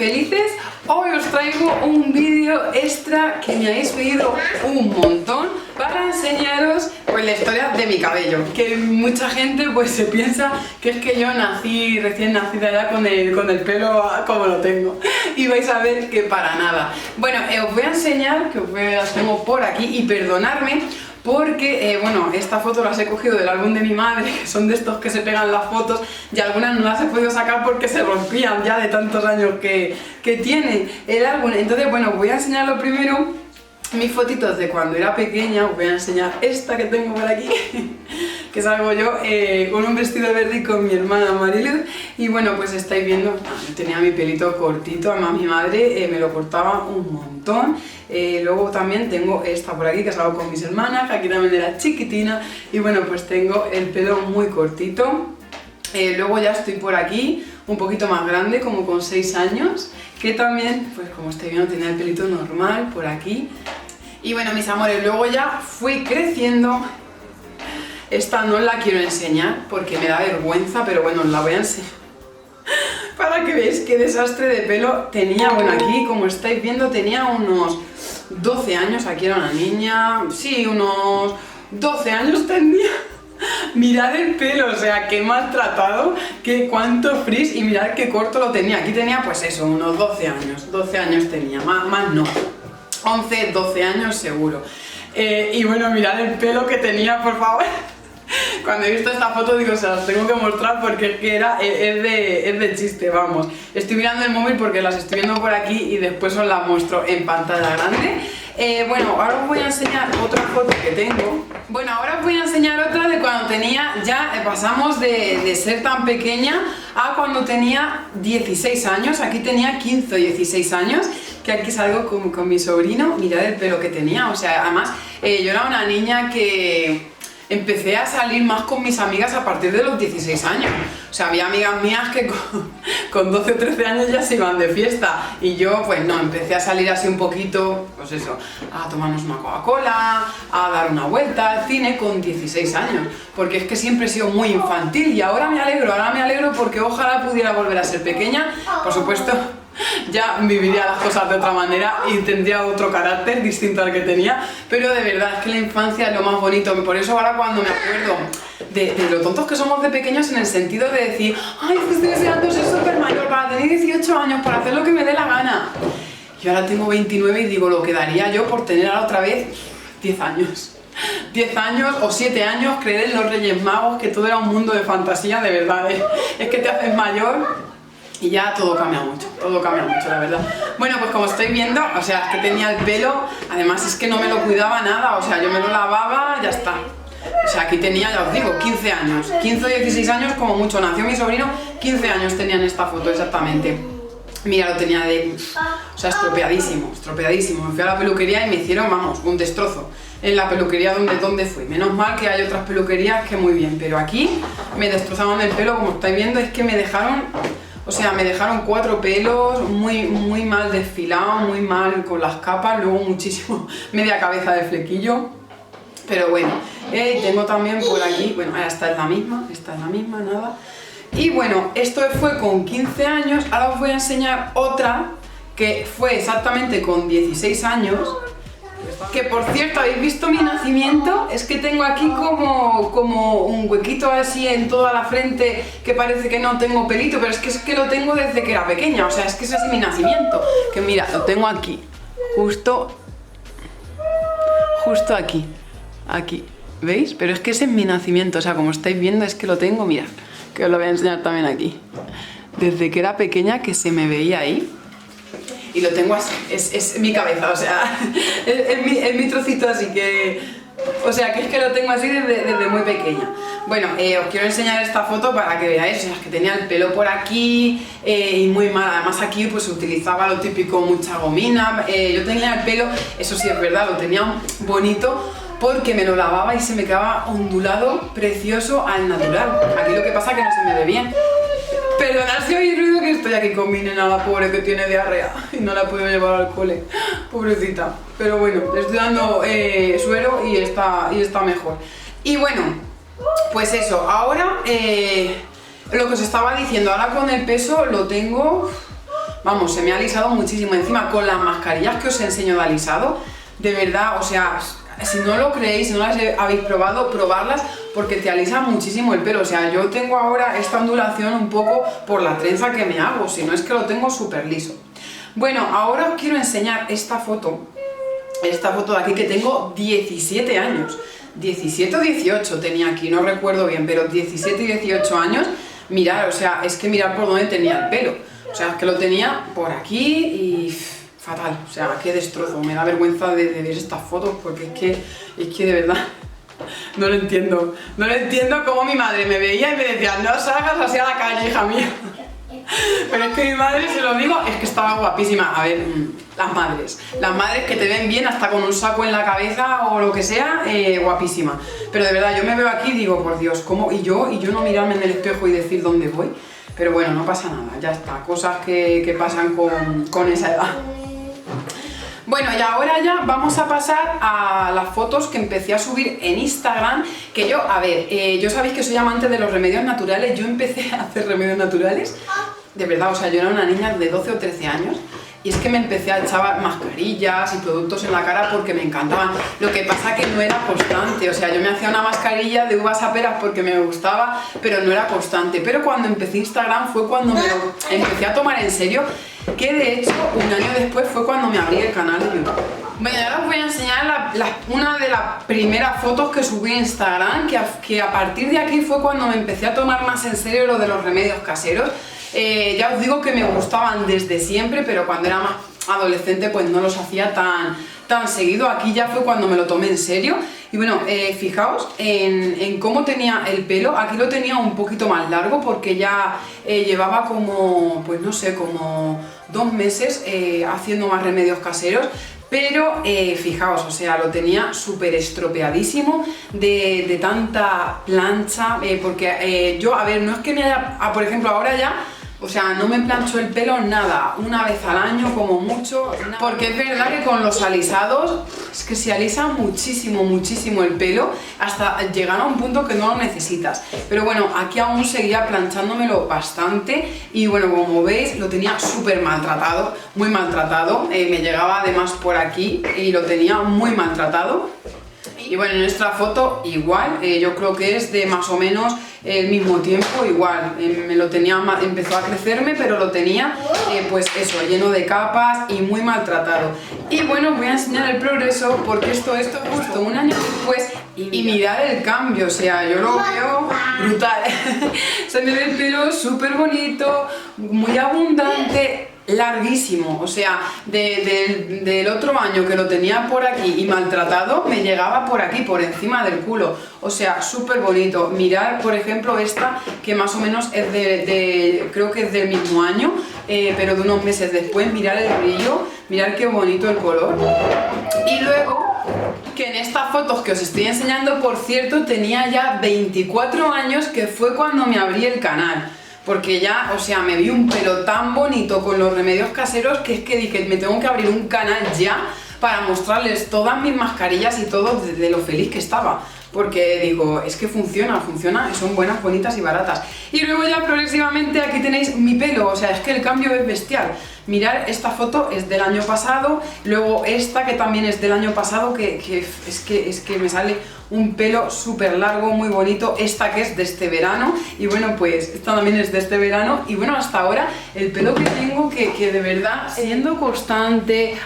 felices. Hoy os traigo un vídeo extra que me habéis pedido un montón para enseñaros pues la historia de mi cabello, que mucha gente pues se piensa que es que yo nací recién nacida ya con el pelo como lo tengo, y vais a ver que para nada. Bueno, os voy a enseñar, que las tengo por aquí, y perdonadme porque, bueno, esta foto las he cogido del álbum de mi madre, que son de estos que se pegan las fotos, y algunas no las he podido sacar porque se rompían ya de tantos años que tiene el álbum. Entonces, bueno, os voy a enseñar lo primero, mis fotitos de cuando era pequeña. Os voy a enseñar esta que tengo por aquí, que salgo yo con un vestido verde y con mi hermana Mariluz. Y bueno, pues estáis viendo, yo tenía mi pelito cortito, además mi madre me lo cortaba un montón. Luego también tengo esta por aquí, que salgo con mis hermanas, que aquí también era chiquitina. Y bueno, pues tengo el pelo muy cortito. Luego ya estoy por aquí, un poquito más grande, como con 6 años, que también, pues como estáis viendo, tenía el pelito normal por aquí. Y bueno, mis amores, luego ya fui creciendo. Esta no la quiero enseñar porque me da vergüenza, pero bueno, os la voy a enseñar para que veáis qué desastre de pelo tenía. Bueno, aquí, como estáis viendo, tenía unos 12 años, aquí era una niña, sí, unos 12 años tenía. Mirad el pelo, o sea, qué maltratado, qué cuánto frizz, y mirad qué corto lo tenía. Aquí tenía, pues eso, unos 12 años tenía, más no, 11, 12 años seguro. Y bueno, mirad el pelo que tenía, por favor. Cuando he visto esta foto digo, se las tengo que mostrar porque es que es de chiste, vamos. Estoy mirando el móvil porque las estoy viendo por aquí y después os las muestro en pantalla grande. Bueno, ahora os voy a enseñar otra foto que tengo. Bueno, ahora os voy a enseñar otra de cuando tenía, ya pasamos de ser tan pequeña a cuando tenía 16 años. Aquí tenía 15 o 16 años, que aquí salgo con mi sobrino. Mirad el pelo que tenía, o sea, además yo era una niña que empecé a salir más con mis amigas a partir de los 16 años. O sea, había amigas mías que con 12 o 13 años ya se iban de fiesta. Y yo, pues no, empecé a salir así un poquito, pues eso, a tomarnos una Coca-Cola, a dar una vuelta al cine con 16 años. Porque es que siempre he sido muy infantil y ahora me alegro porque ojalá pudiera volver a ser pequeña. Por supuesto, ya viviría las cosas de otra manera y tendría otro carácter distinto al que tenía, pero de verdad es que la infancia es lo más bonito. Por eso ahora cuando me acuerdo de lo tontos que somos de pequeños, en el sentido de decir, ay, es que estoy deseando ser súper mayor para tener 18 años, para hacer lo que me dé la gana. Yo ahora tengo 29 y digo, lo que daría yo por tener ahora otra vez 10 años. 10 años o 7 años, creer en los Reyes Magos, que todo era un mundo de fantasía, de verdad, es que te haces mayor. Y ya todo cambia mucho, la verdad. Bueno, pues como estáis viendo, o sea, es que tenía el pelo, además es que no me lo cuidaba nada, o sea, yo me lo lavaba, ya está. O sea, aquí tenía, ya os digo, 15 años, 15 o 16 años como mucho. Nació mi sobrino, 15 años tenía en esta foto exactamente. Mira, lo tenía o sea, estropeadísimo. Me fui a la peluquería y me hicieron, vamos, un destrozo. En la peluquería donde fui. Menos mal que hay otras peluquerías que muy bien, pero aquí me destrozaban el pelo, como estáis viendo, es que me dejaron... O sea, me dejaron 4 pelos, muy mal desfilados, muy mal con las capas, luego muchísimo, media cabeza de flequillo. Pero bueno, tengo también por aquí, bueno, esta es la misma, nada. Y bueno, esto fue con 15 años, ahora os voy a enseñar otra que fue exactamente con 16 años. Que por cierto, ¿habéis visto mi nacimiento? Es que tengo aquí como un huequito así en toda la frente, que parece que no tengo pelito, pero es que lo tengo desde que era pequeña, o sea, es que es así mi nacimiento. Que mira, lo tengo aquí, justo aquí, ¿veis? Pero es que ese es mi nacimiento, o sea, como estáis viendo es que lo tengo, mirad, que os lo voy a enseñar también aquí. Desde que era pequeña que se me veía ahí. Y lo tengo así, es mi cabeza, o sea, es mi trocito, así que... O sea, que es que lo tengo así desde muy pequeña. Bueno, os quiero enseñar esta foto para que veáis, o sea, es que tenía el pelo por aquí y muy mal. Además aquí pues se utilizaba lo típico, mucha gomina. Yo tenía el pelo, eso sí es verdad, lo tenía bonito porque me lo lavaba y se me quedaba ondulado, precioso al natural. Aquí lo que pasa es que no se me ve bien. Perdonad si oís ruido, que estoy aquí con mi nena, la pobre, que tiene diarrea y no la puedo llevar al cole, pobrecita. Pero bueno, le estoy dando suero y está mejor. Y bueno, pues eso, ahora lo que os estaba diciendo, ahora con el peso lo tengo vamos, se me ha alisado muchísimo. Encima con las mascarillas que os enseño de alisado, de verdad, o sea, si no lo creéis, si no las habéis probado, probarlas porque te alisa muchísimo el pelo. O sea, yo tengo ahora esta ondulación un poco por la trenza que me hago, si no es que lo tengo súper liso. Bueno, ahora os quiero enseñar esta foto de aquí que tengo 17 años. 17 o 18 tenía aquí, no recuerdo bien, pero 17 y 18 años, mirad, o sea, es que mirad por dónde tenía el pelo. O sea, es que lo tenía por aquí y fatal, o sea, qué destrozo. Me da vergüenza de ver estas fotos porque es que de verdad no lo entiendo. No lo entiendo cómo mi madre me veía y me decía, no salgas así a la calle, hija mía. Pero es que mi madre, se lo digo, es que estaba guapísima. A ver, las madres que te ven bien hasta con un saco en la cabeza o lo que sea, guapísima. Pero de verdad, yo me veo aquí y digo, por Dios, ¿cómo? Y yo no mirarme en el espejo y decir dónde voy. Pero bueno, no pasa nada, ya está, cosas que pasan con esa edad. Bueno, y ahora ya vamos a pasar a las fotos que empecé a subir en Instagram, que yo, a ver, yo sabéis que soy amante de los remedios naturales, yo empecé a hacer remedios naturales, de verdad, o sea, yo era una niña de 12 o 13 años, y es que me empecé a echar mascarillas y productos en la cara porque me encantaban. Lo que pasa que no era constante, o sea, yo me hacía una mascarilla de uvas a peras porque me gustaba, pero no era constante. Pero cuando empecé Instagram fue cuando me lo empecé a tomar en serio, que de hecho un año después fue cuando me abrí el canal de YouTube. Bueno, ahora os voy a enseñar una de las primeras fotos que subí a Instagram, que a partir de aquí fue cuando me empecé a tomar más en serio lo de los remedios caseros. Ya os digo que me gustaban desde siempre, pero cuando era más adolescente pues no los hacía tan seguido. Aquí ya fue cuando me lo tomé en serio. Y bueno, fijaos en cómo tenía el pelo. Aquí lo tenía un poquito más largo porque ya llevaba como, pues no sé, como 2 meses haciendo más remedios caseros. Pero fijaos, o sea, lo tenía súper estropeadísimo de tanta plancha, porque yo, a ver, no es que me haya, por ejemplo, ahora ya, o sea, no me plancho el pelo nada, una vez al año como mucho, porque es verdad que con los alisados es que se alisa muchísimo, muchísimo el pelo hasta llegar a un punto que no lo necesitas. Pero bueno, aquí aún seguía planchándomelo bastante y bueno, como veis lo tenía súper maltratado, muy maltratado, me llegaba además por aquí y lo tenía muy maltratado. Y bueno, en esta foto igual, yo creo que es de más o menos el mismo tiempo, igual, me lo tenía, empezó a crecerme, pero lo tenía pues eso, lleno de capas y muy maltratado. Y bueno, voy a enseñar el progreso porque esto justo un año después y mirad el cambio, o sea, yo lo veo brutal. Se me ve el pelo súper bonito, muy abundante, larguísimo, o sea, del otro año que lo tenía por aquí y maltratado, me llegaba por aquí, por encima del culo, o sea, súper bonito. Mirad, por ejemplo, esta, que más o menos es creo que es del mismo año, pero de unos meses después, mirad el brillo, mirad qué bonito el color. Y luego, que en estas fotos que os estoy enseñando, por cierto, tenía ya 24 años, que fue cuando me abrí el canal. Porque ya, o sea, me vi un pelo tan bonito con los remedios caseros que es que dije, me tengo que abrir un canal ya para mostrarles todas mis mascarillas y todo de lo feliz que estaba. Porque digo, es que funciona, y son buenas, bonitas y baratas. Y luego ya progresivamente aquí tenéis mi pelo, o sea, es que el cambio es bestial. Mirad, esta foto es del año pasado, luego esta que también es del año pasado, que es que me sale un pelo súper largo, muy bonito, esta que es de este verano, y bueno, pues esta también es de este verano, y bueno, hasta ahora el pelo que tengo, que de verdad, siendo constante,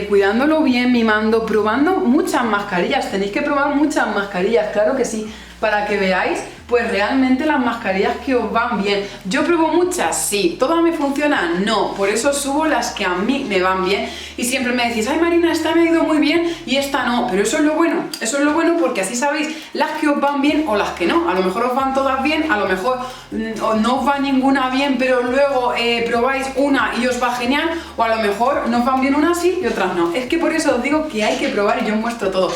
cuidándolo bien, mimando, probando muchas mascarillas, tenéis que probar muchas mascarillas, claro que sí, para que veáis pues realmente las mascarillas que os van bien. ¿Yo pruebo muchas? Sí. ¿Todas me funcionan? No. Por eso subo las que a mí me van bien. Y siempre me decís, ay Marina, esta me ha ido muy bien y esta no. Pero eso es lo bueno. Eso es lo bueno porque así sabéis las que os van bien o las que no. A lo mejor os van todas bien, a lo mejor no os va ninguna bien, pero luego probáis una y os va genial. O a lo mejor no os van bien unas sí y otras no. Es que por eso os digo que hay que probar y yo os muestro todo.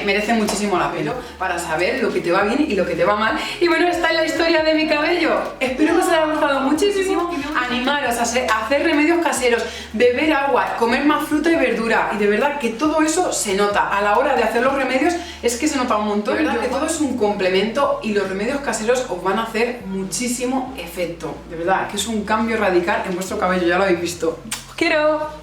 merece muchísimo la pena para saber lo que te va bien y lo que te va mal. Y bueno, esta es la historia de mi cabello. Espero que os haya gustado muchísimo. Animaros a hacer remedios caseros, beber agua, comer más fruta y verdura. Y de verdad que todo eso se nota a la hora de hacer los remedios, es que se nota un montón. De verdad que todo es un complemento y los remedios caseros os van a hacer muchísimo efecto. De verdad que es un cambio radical en vuestro cabello, ya lo habéis visto. ¡Os quiero!